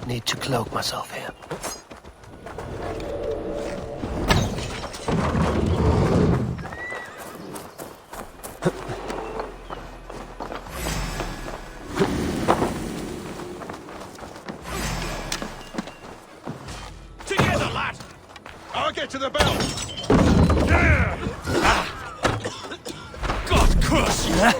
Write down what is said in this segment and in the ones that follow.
Need to cloak myself here. Together, lad! I'll get to the bell! God curse you!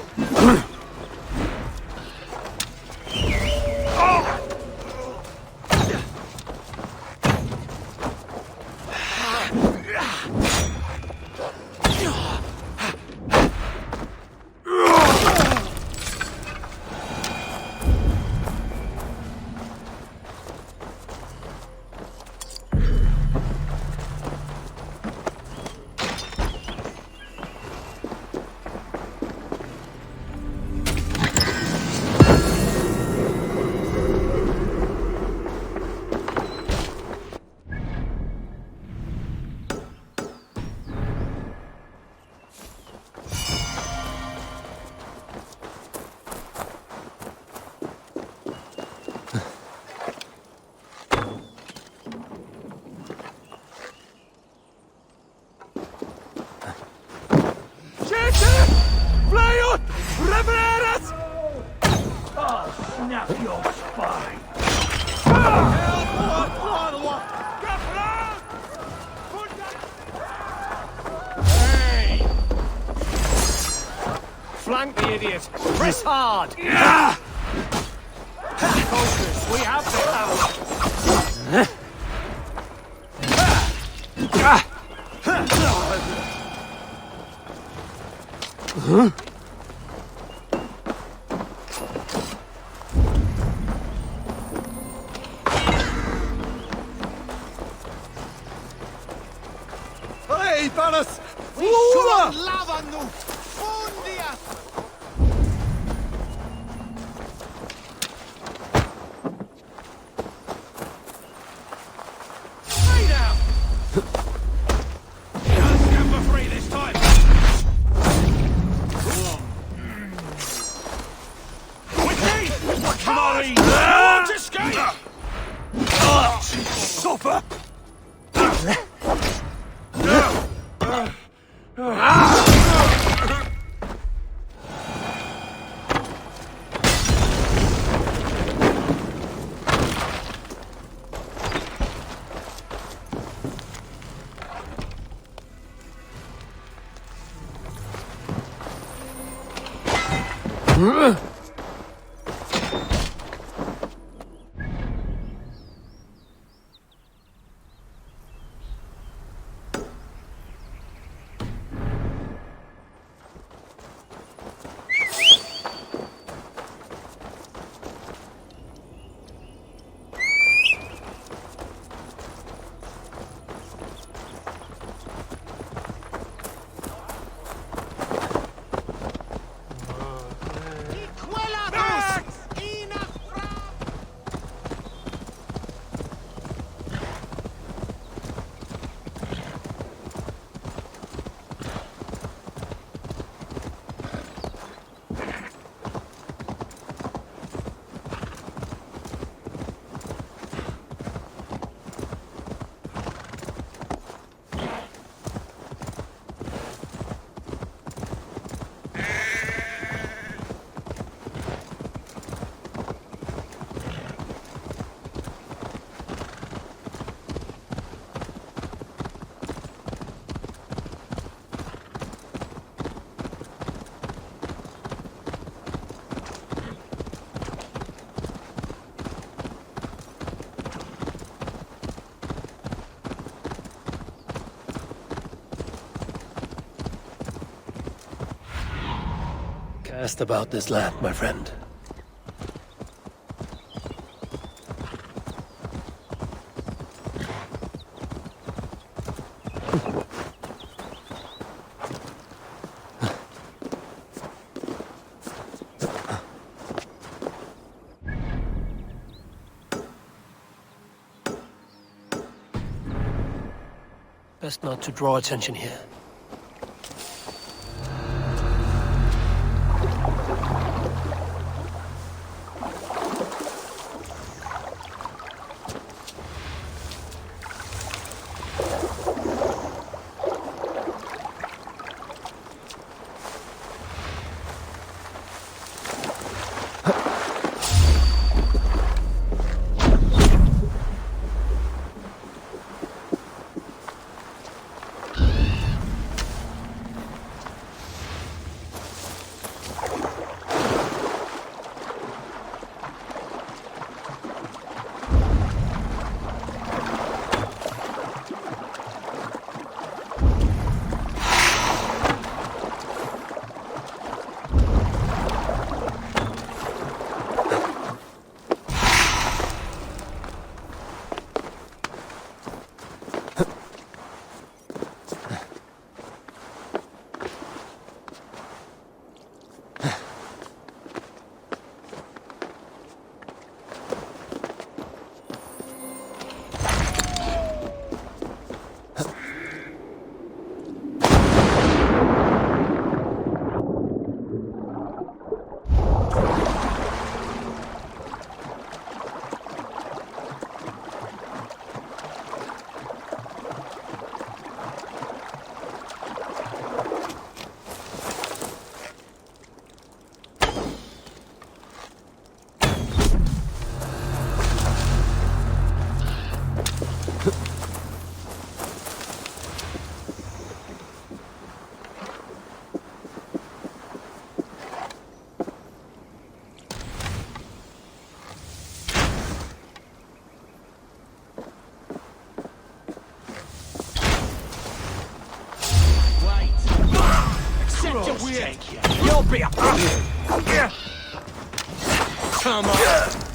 Snap your spine! Hey! Flank the idiot! Press hard! Focus, we have the power! Hey, Ballas! Lava nu! Fundia! Stay down! Can't stand for free this time! With me! Marine! Won't escape! Suffer! Asked about this land, my friend. Best not to draw attention here. You'll be a... Come on!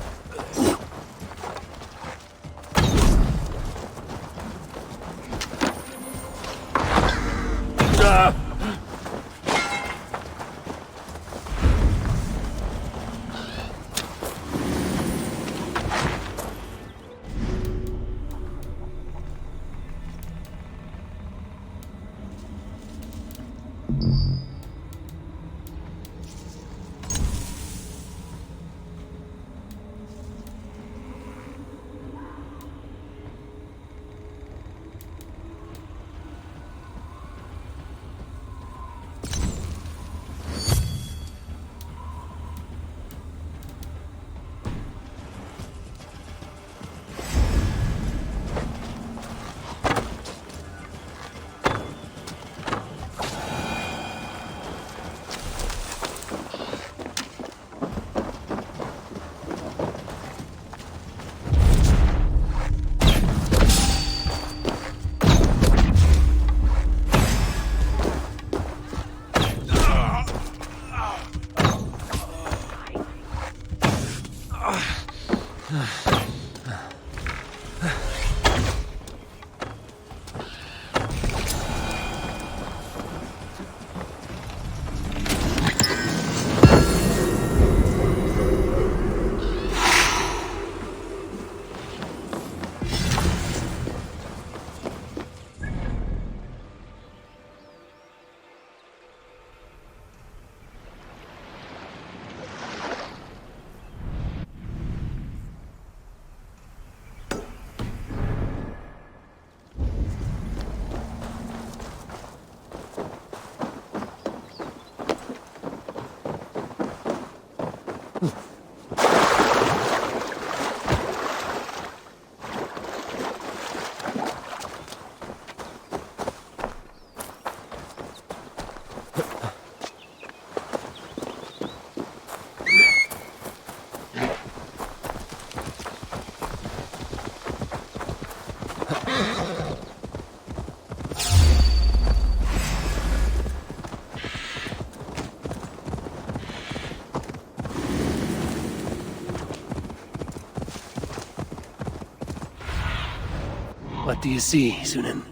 What do you see, Sunan?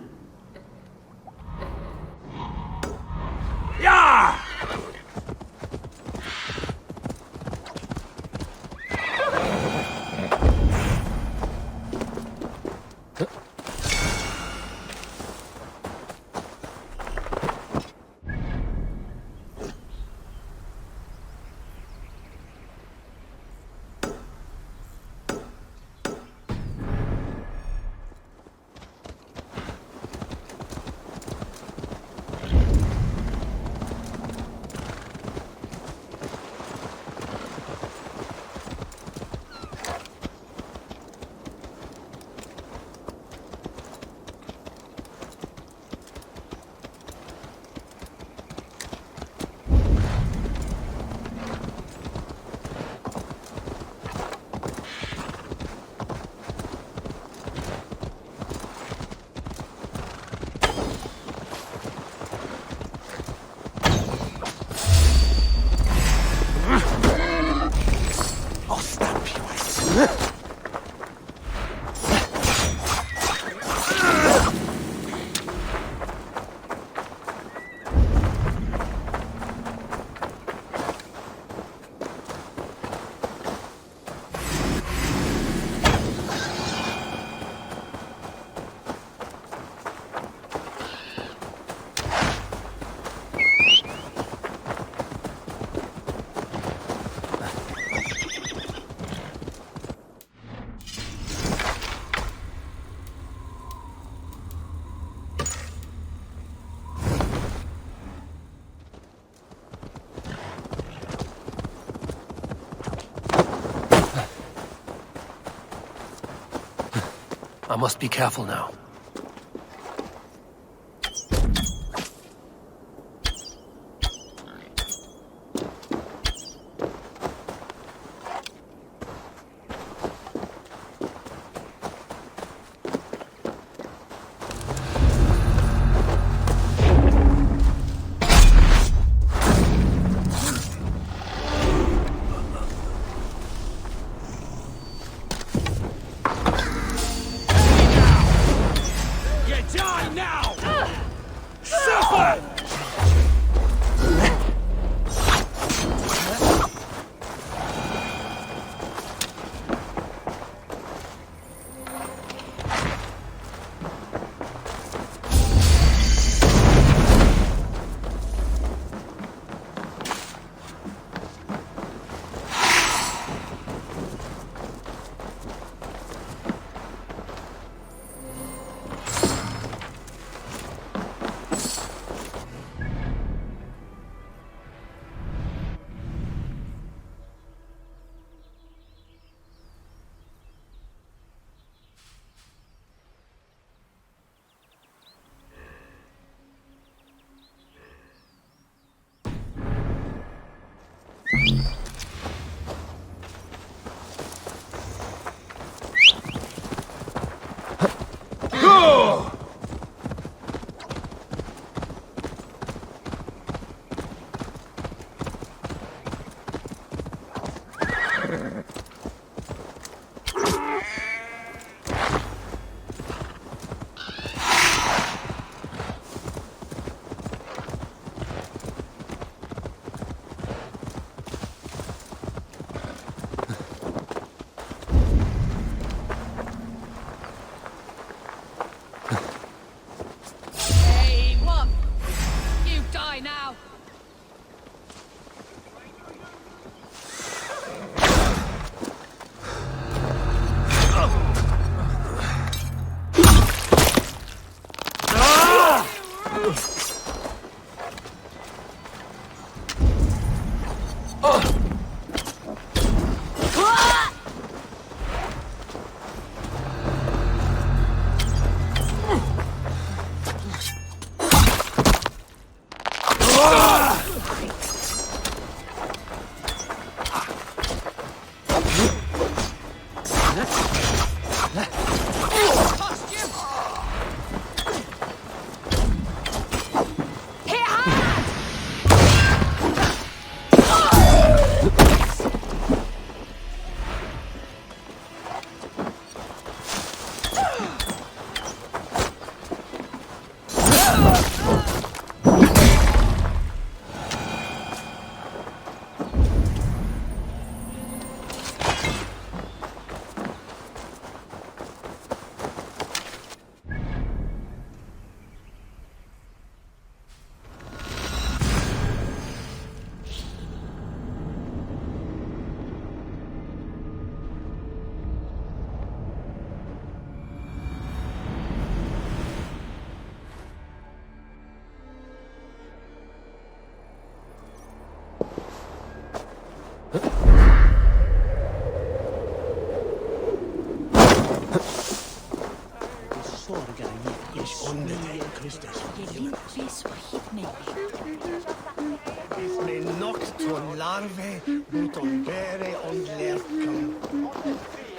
Yeah! I must be careful now.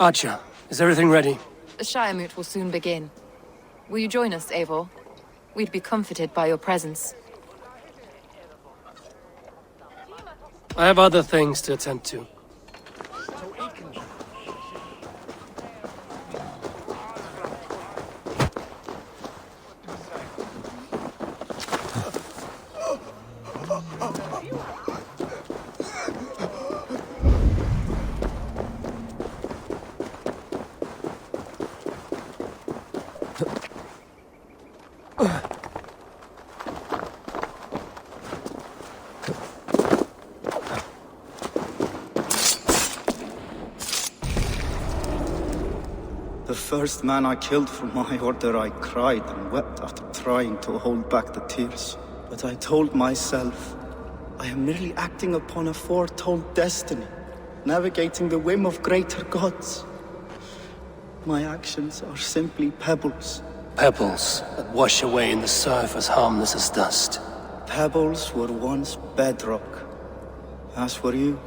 Archer, is everything ready? The shire moot will soon begin. Will you join us, Eivor? We'd be comforted by your presence. I have other things to attend to. The first man I killed for my order, I cried and wept after trying to hold back the tears. But I told myself, I am merely acting upon a foretold destiny, navigating the whim of greater gods. My actions are simply pebbles. Pebbles that wash away in the surf as harmless as dust. Pebbles were once bedrock, as were you.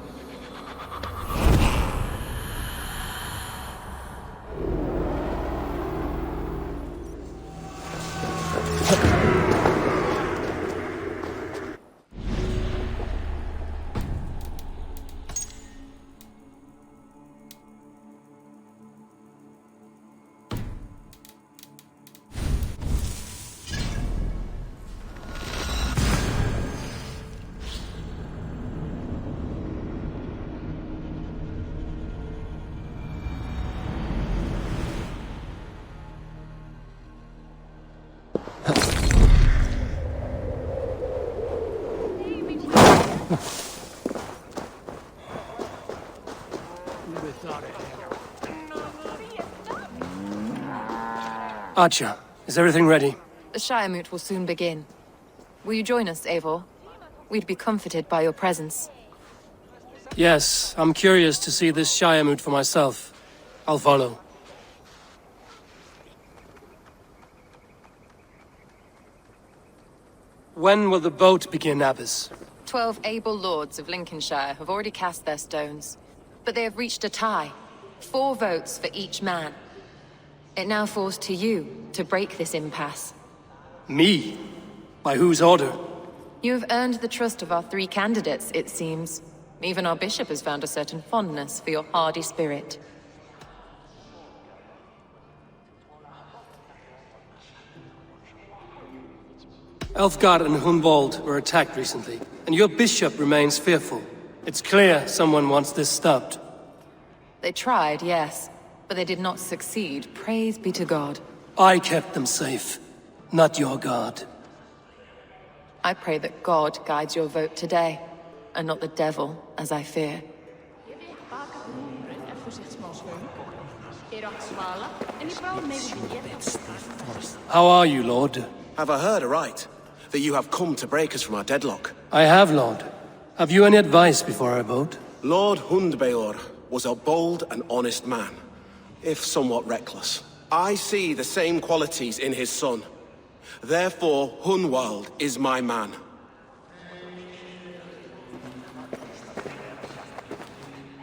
Archer, is everything ready? The shire moot will soon begin. Will you join us, Eivor? We'd be comforted by your presence. Yes, I'm curious to see this shire moot for myself. I'll follow. When will the boat begin, Abbess? 12 able lords of Lincolnshire have already cast their stones, but they have reached a tie. 4 votes for each man. It now falls to you to break this impasse. Me? By whose order? You have earned the trust of our 3 candidates, it seems. Even our bishop has found a certain fondness for your hardy spirit. Elfgard and Hunwald were attacked recently, and your bishop remains fearful. It's clear someone wants this stopped. They tried, yes, but they did not succeed. Praise be to God. I kept them safe, not your god. I pray that God guides your vote today, and not the devil, as I fear. How are you, Lord? Have I heard aright? That you have come to break us from our deadlock? I have, Lord. Have you any advice before I vote? Lord Hundbeor was a bold and honest man, if somewhat reckless. I see the same qualities in his son. Therefore, Hunwald is my man.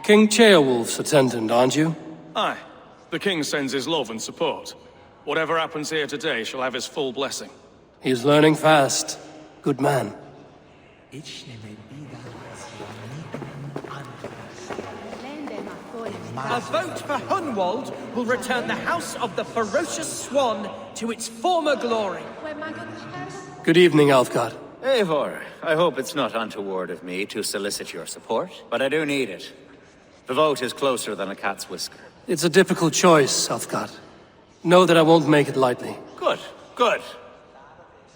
King Ceolwulf's attendant, aren't you? Aye. The king sends his love and support. Whatever happens here today shall have his full blessing. He's learning fast. Good man. A vote for Hunwald will return the House of the Ferocious Swan to its former glory. Good evening, Alfred. Eivor, I hope it's not untoward of me to solicit your support, but I do need it. The vote is closer than a cat's whisker. It's a difficult choice, Alfred. Know that I won't make it lightly. Good, good.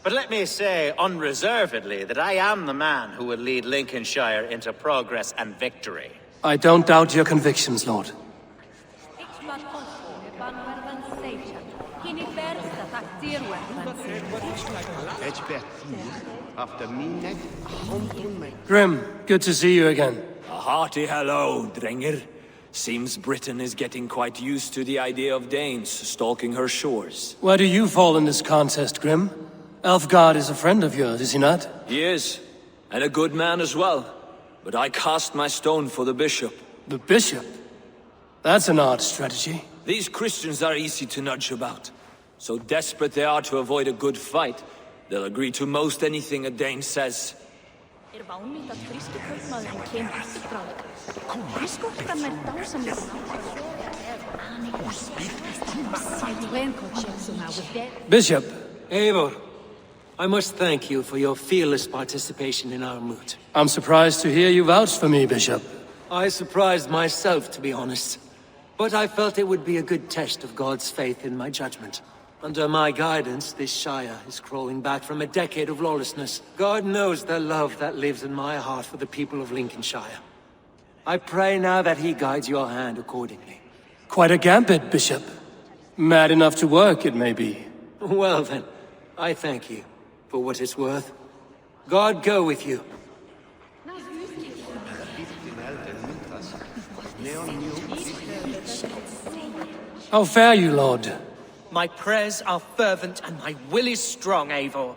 But let me say unreservedly that I am the man who will lead Lincolnshire into progress and victory. I don't doubt your convictions, Lord. Grim, good to see you again. A hearty hello, Drenger. Seems Britain is getting quite used to the idea of Danes stalking her shores. Where do you fall in this contest, Grim? Elfgard is a friend of yours, is he not? He is, and a good man as well. But I cast my stone for the bishop. The bishop? That's an odd strategy. These Christians are easy to nudge about. So desperate they are to avoid a good fight, they'll agree to most anything a Dane says. Bishop, Eivor, I must thank you for your fearless participation in our moot. I'm surprised to hear you vouch for me, Bishop. I surprised myself, to be honest. But I felt it would be a good test of God's faith in my judgment. Under my guidance, this shire is crawling back from a decade of lawlessness. God knows the love that lives in my heart for the people of Lincolnshire. I pray now that he guides your hand accordingly. Quite a gambit, Bishop. Mad enough to work, it may be. Well then, I thank you for what it's worth. God go with you. How fare you, Lord? My prayers are fervent and my will is strong, Eivor.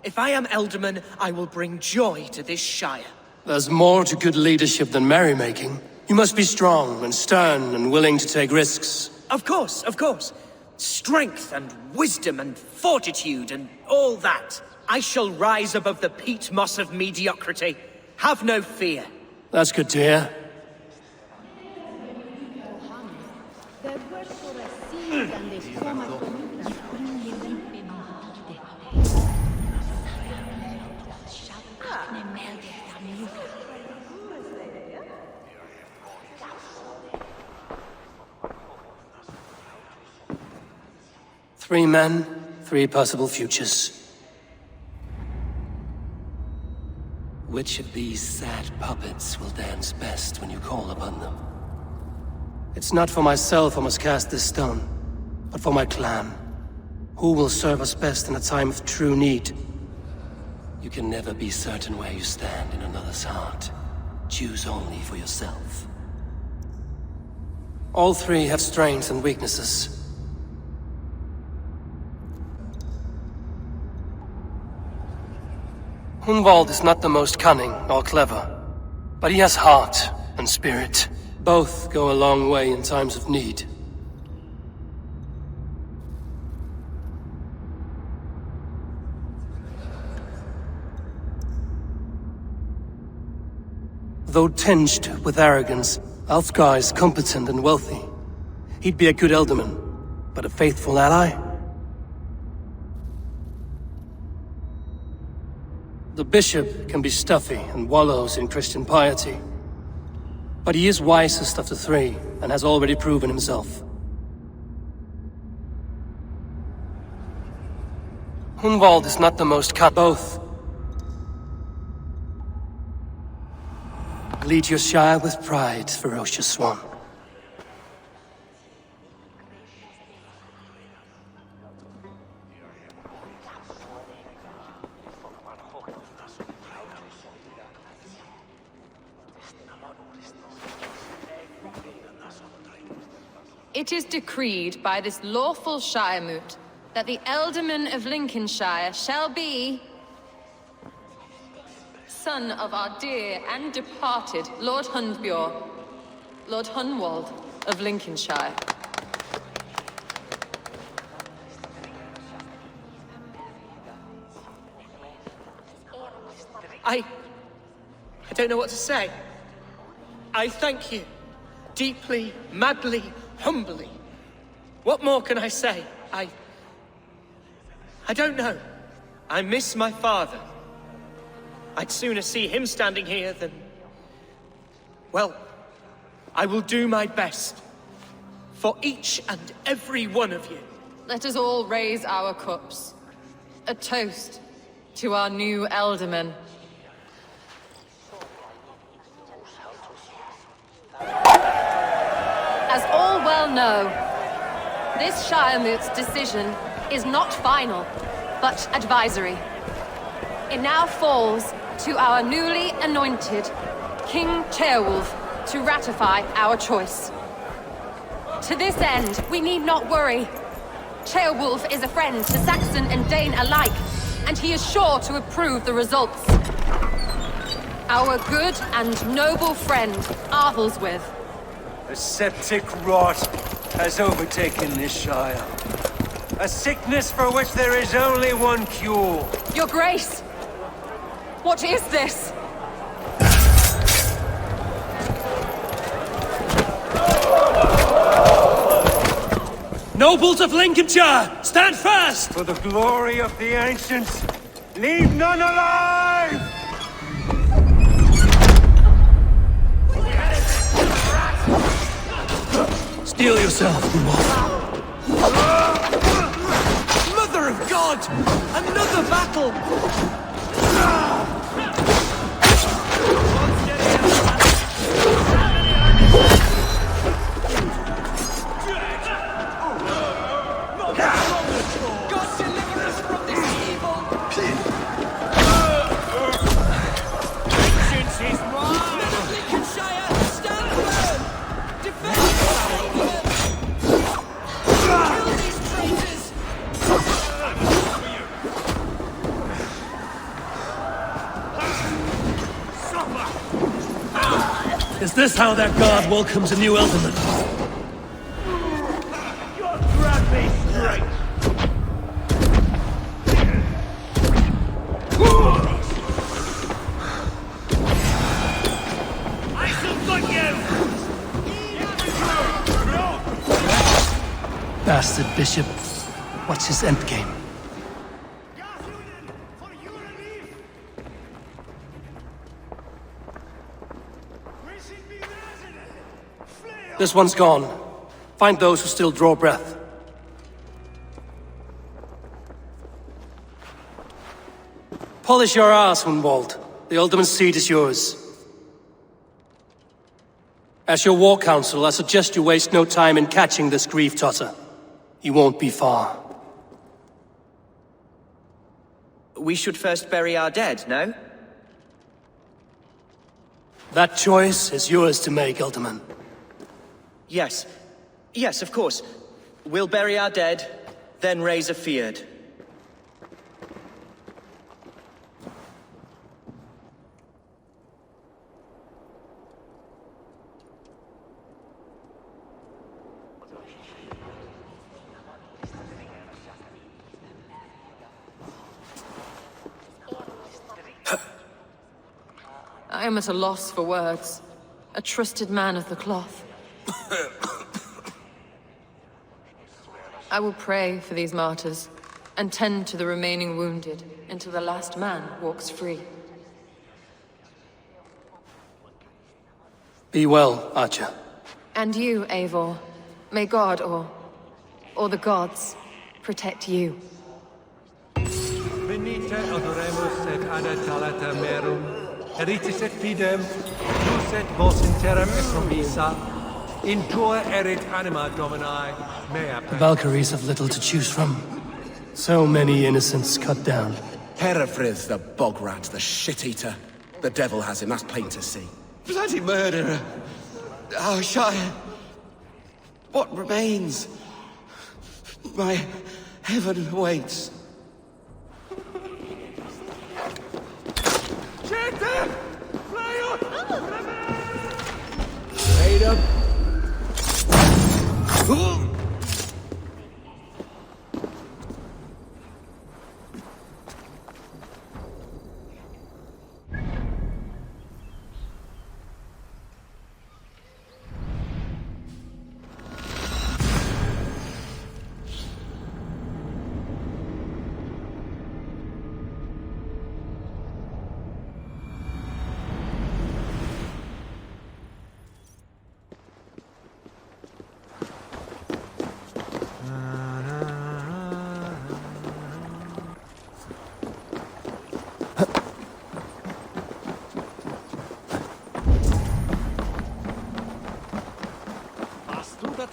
If I am Elderman, I will bring joy to this shire. There's more to good leadership than merrymaking. You must be strong and stern and willing to take risks. Of course, of course. Strength and wisdom and fortitude and all that. I shall rise above the peat moss of mediocrity. Have no fear. That's good to hear. Three men, three possible futures. Which of these sad puppets will dance best when you call upon them? It's not for myself I must cast this stone, but for my clan. Who will serve us best in a time of true need? You can never be certain where you stand in another's heart. Choose only for yourself. All three have strengths and weaknesses. Hunwald is not the most cunning or clever, but he has heart and spirit. Both go a long way in times of need. Though tinged with arrogance, Alfgar is competent and wealthy. He'd be a good Elderman, but a faithful ally? The bishop can be stuffy and wallows in Christian piety. But he is wisest of the three, and has already proven himself. Hunwald is not the most cut. Both. Lead your shire with pride, ferocious swan. It is decreed by this lawful shire moot that the Elderman of Lincolnshire shall be son of our dear and departed Lord Hundbjorn, Lord Hunwald of Lincolnshire. I don't know what to say. I thank you. Deeply, madly, humbly. What more can I say? I don't know. I miss my father. I'd sooner see him standing here than... Well, I will do my best. For each and every one of you. Let us all raise our cups. A toast to our new Elderman. As all well know, this shire moot's decision is not final, but advisory. It now falls to our newly anointed King Ceolwulf to ratify our choice. To this end, we need not worry. Ceolwulf is a friend to Saxon and Dane alike, and he is sure to approve the results. Our good and noble friend, Arthelswith. A septic rot has overtaken this shire. A sickness for which there is only one cure. Your Grace! What is this? Nobles of Lincolnshire, stand fast! For the glory of the ancients, leave none alive! Steel yourself, Mother of God! Another battle! God deliver us from this evil! Vengeance is mine! Lincolnshire, stand firm! Defend Kill these traitors! Is this how that guard welcomes a new eldorman? Grab me straight! I shall cut you! Bastard bishop. What's his endgame? This one's gone. Find those who still draw breath. Polish your ass, Hunwald. The Alderman's seat is yours. As your war council, I suggest you waste no time in catching this grief-totter. He won't be far. We should first bury our dead, no? That choice is yours to make, Alderman. Yes. Yes, of course. We'll bury our dead, then raise a feared. I am at a loss for words. A trusted man of the cloth. I will pray for these martyrs, and tend to the remaining wounded, until the last man walks free. Be well, Archer. And you, Eivor. May God, or the gods, protect you. Venite adoremus et anatalata merum, eritis et fidem, nos et vos interim et promissa, in tua erit anima Domini, mea The Valkyries have little to choose from. So many innocents cut down. Herefrith, the bog rat, the shit-eater. The devil has him, that's plain to see. Bloody murderer! Our shire! What remains? My heaven awaits. Made up.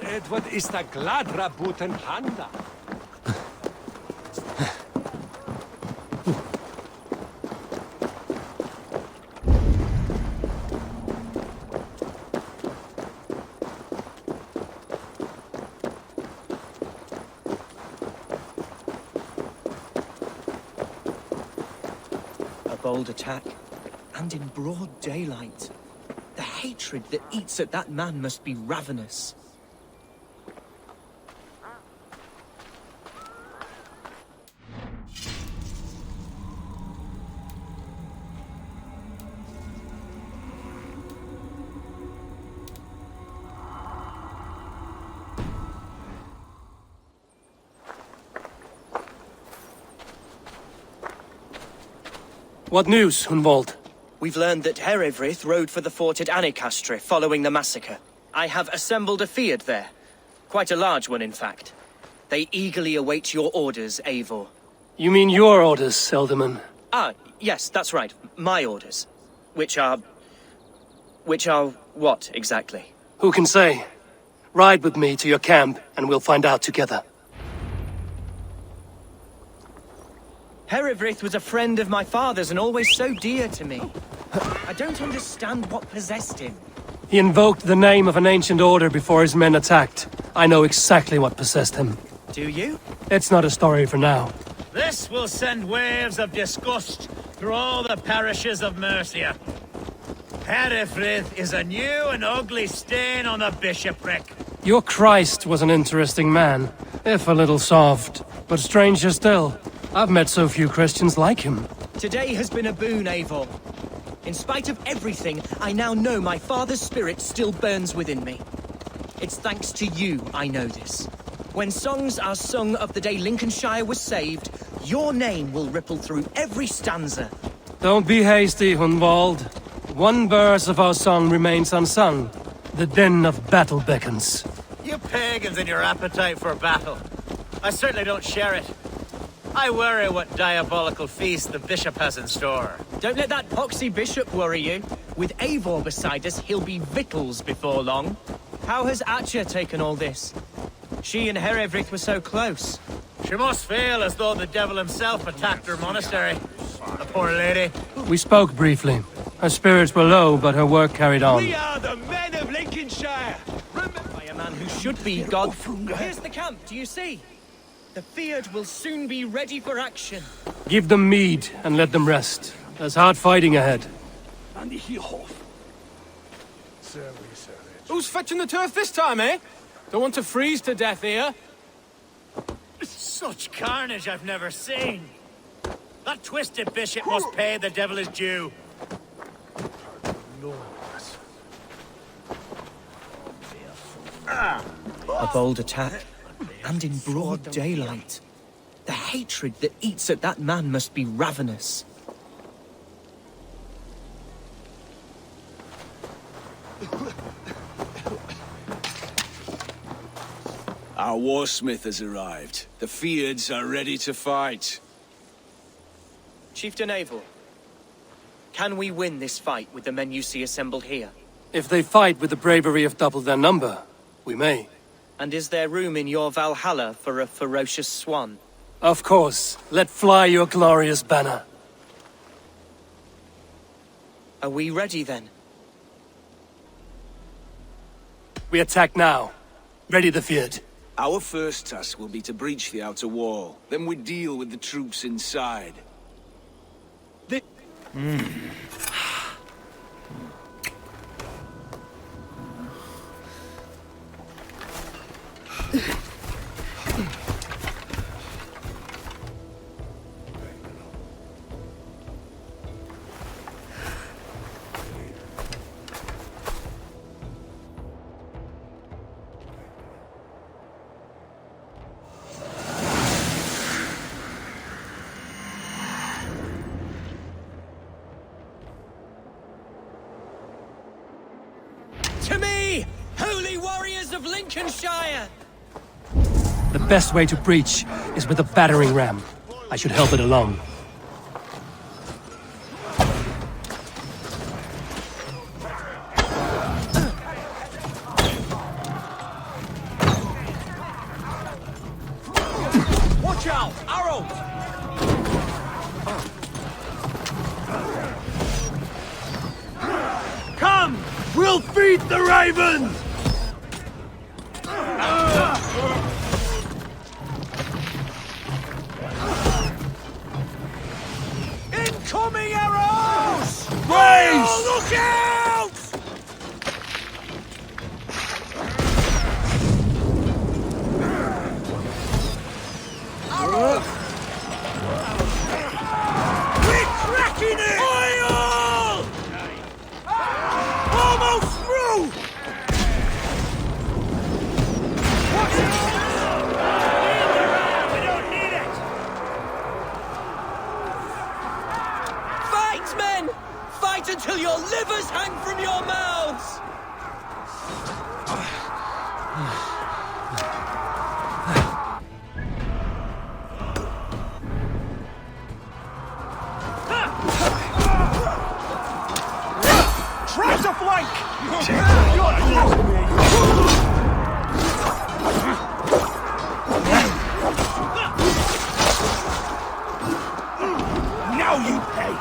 Edward is the gladra buten handa. bold attack, and in broad daylight. The hatred that eats at that man must be ravenous. What news, Hunwald? We've learned that Herefrith rode for the fort at Anecastre following the massacre. I have assembled a field there. Quite a large one, in fact. They eagerly await your orders, Eivor. You mean your orders, Elderman? Ah, yes, that's right. My orders. Which are what, exactly? Who can say? Ride with me to your camp, and we'll find out together. Herefrith was a friend of my father's and always so dear to me. I don't understand what possessed him. He invoked the name of an ancient order before his men attacked. I know exactly what possessed him. Do you? It's not a story for now. This will send waves of disgust through all the parishes of Mercia. Herefrith is a new and ugly stain on the bishopric. Your Christ was an interesting man, if a little soft. But stranger still, I've met so few Christians like him. Today has been a boon, Eivor. In spite of everything, I now know my father's spirit still burns within me. It's thanks to you I know this. When songs are sung of the day Lincolnshire was saved, your name will ripple through every stanza. Don't be hasty, Hunwald. One verse of our song remains unsung. The din of battle beckons. You pagans and your appetite for battle. I certainly don't share it. I worry what diabolical feast the bishop has in store. Don't let that poxy bishop worry you. With Eivor beside us, he'll be victuals before long. How has Atcha taken all this? She and Herefrith were so close. She must feel as though the devil himself attacked her monastery. The poor lady. We spoke briefly. Her spirits were low, but her work carried on. We are the men of Lincolnshire! By a man who should be God. Here's the camp, do you see? The Fyrd will soon be ready for action. Give them mead and let them rest. There's hard fighting ahead. Who's fetching the turf this time, eh? Don't want to freeze to death here. Such carnage I've never seen. That twisted bishop must pay the devil his due. A bold attack, and in broad daylight. The hatred that eats at that man must be ravenous. Our warsmith has arrived. The Fyrds are ready to fight. Chieftain Eivor, can we win this fight with the men you see assembled here? If they fight with the bravery of double their number, we may. And is there room in your Valhalla for a ferocious swan? Of course. Let fly your glorious banner. Are we ready then? We attack now. Ready the Fyrd. Our first task will be to breach the outer wall. Then we deal with the troops inside. To me, holy warriors of Lincolnshire! The best way to breach is with a battering ram. I should help it along. Watch out! Arrows! Come! We'll feed the ravens! Incoming arrows! Race! Oh, look out! We're cracking it! Oil! Almost through! We don't need it! Fight, men! Fight until your livers hang from your mouths! Try to flank! You're losing me! Now you pay!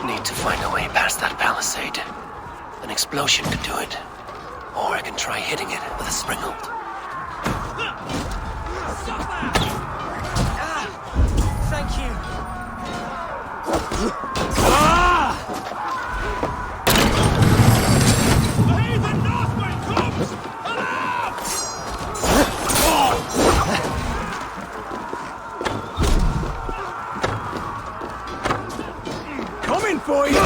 Need to find a way past that palisade. An explosion could do it. Or I can try hitting it with a springald. Thank you. Coming for you!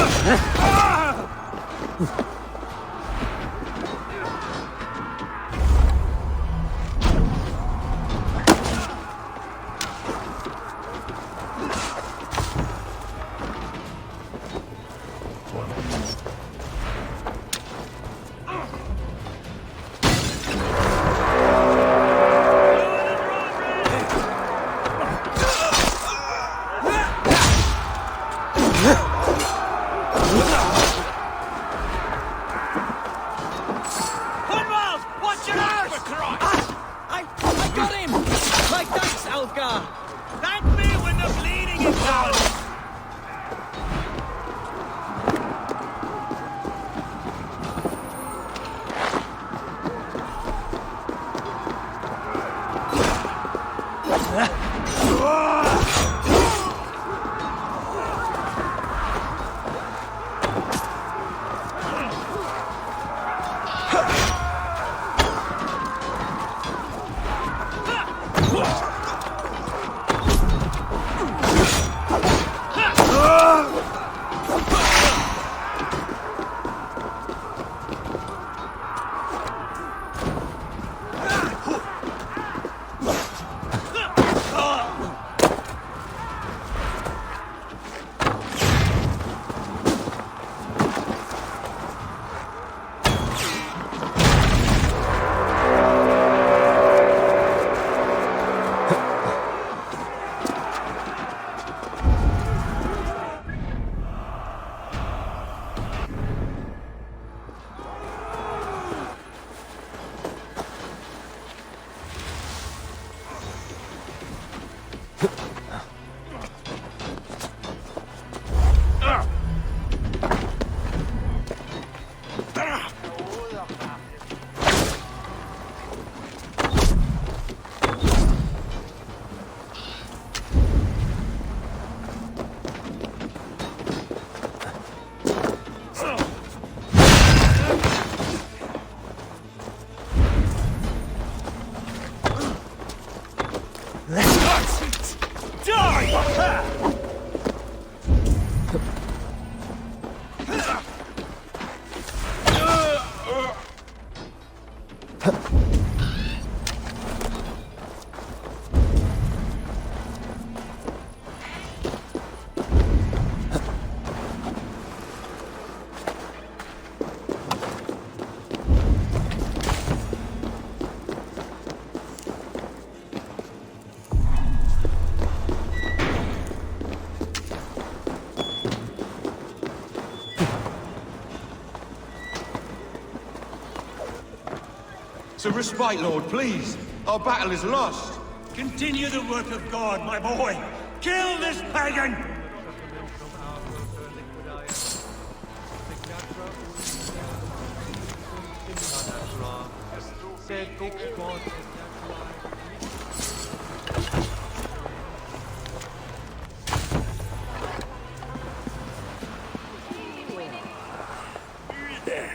Some respite, Lord, please. Our battle is lost. Continue the work of God, my boy. Kill this pagan!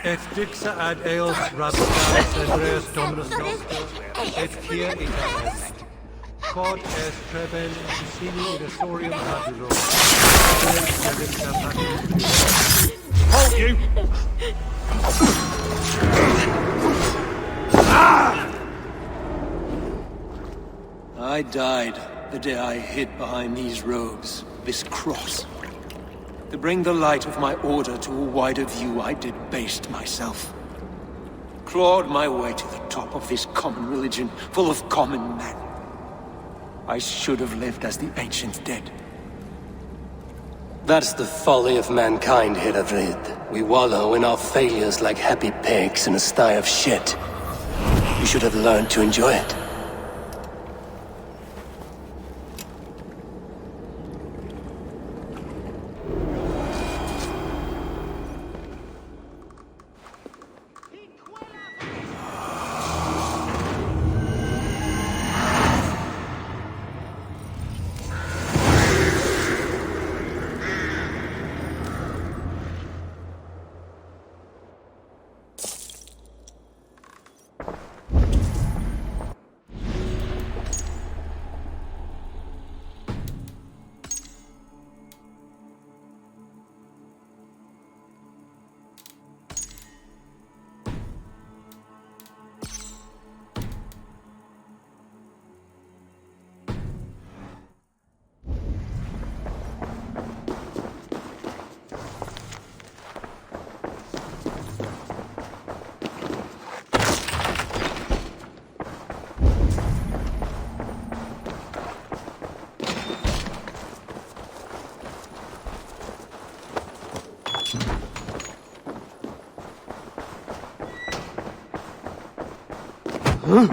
Et dixa ad eos rapida cendreus dominus nostro, et quia ita est. Quod est treben sini irrisorium adulo. Hold you! I died the day I hid behind these robes, this cross. To bring the light of my order to a wider view, I debased myself. Clawed my way to the top of this common religion, full of common men. I should have lived as the ancient dead. That's the folly of mankind, Herefrith. We wallow in our failures like happy pigs in a sty of shit. You should have learned to enjoy it. Huh?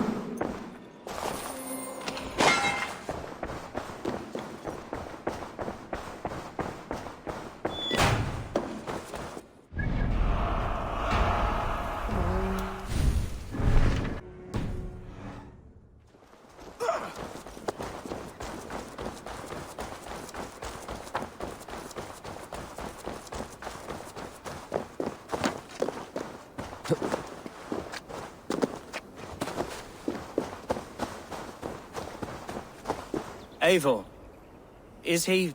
Eivor, is the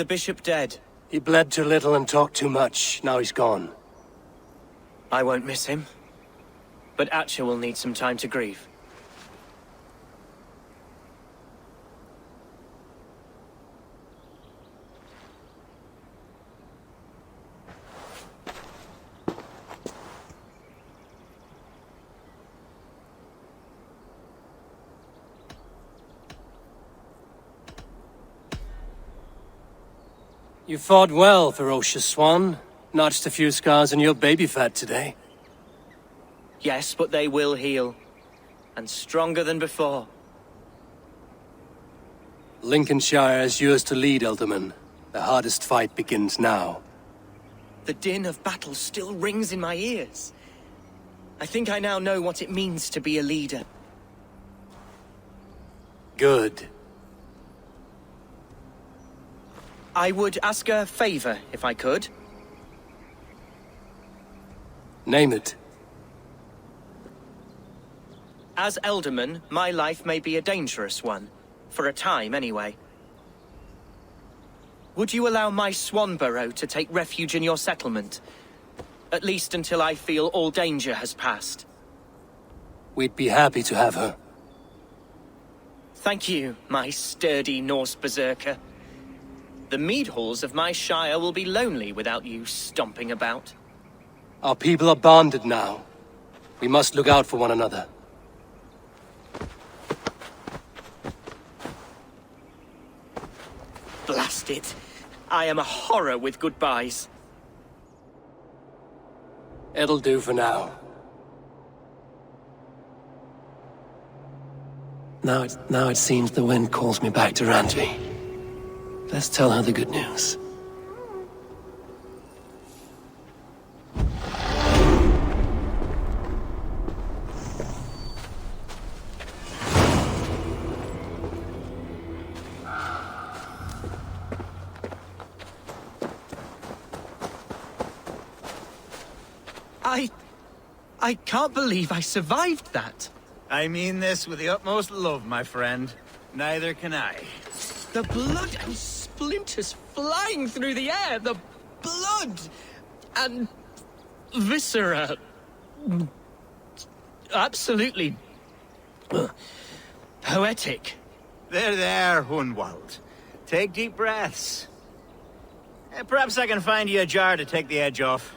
bishop dead? He bled too little and talked too much. Now he's gone. I won't miss him. But Atcha will need some time to grieve. You fought well, ferocious swan. Notched a few scars on your baby fat today. Yes, but they will heal. And stronger than before. Lincolnshire is yours to lead, Elderman. The hardest fight begins now. The din of battle still rings in my ears. I think I now know what it means to be a leader. Good. I would ask a favor, if I could. Name it. As Elderman, my life may be a dangerous one. For a time, anyway. Would you allow my swan burrow to take refuge in your settlement? At least until I feel all danger has passed. We'd be happy to have her. Thank you, my sturdy Norse berserker. The mead halls of my shire will be lonely without you stomping about. Our people are bonded now. We must look out for one another. Blast it. I am a horror with goodbyes. It'll do for now. Now it seems the wind calls me back to Randvi. Let's tell her the good news. I can't believe I survived that. I mean this with the utmost love, my friend. Neither can I. The blood and splinters flying through the air. The blood and viscera. Absolutely poetic. There, Hunwald. Take deep breaths. Perhaps I can find you a jar to take the edge off.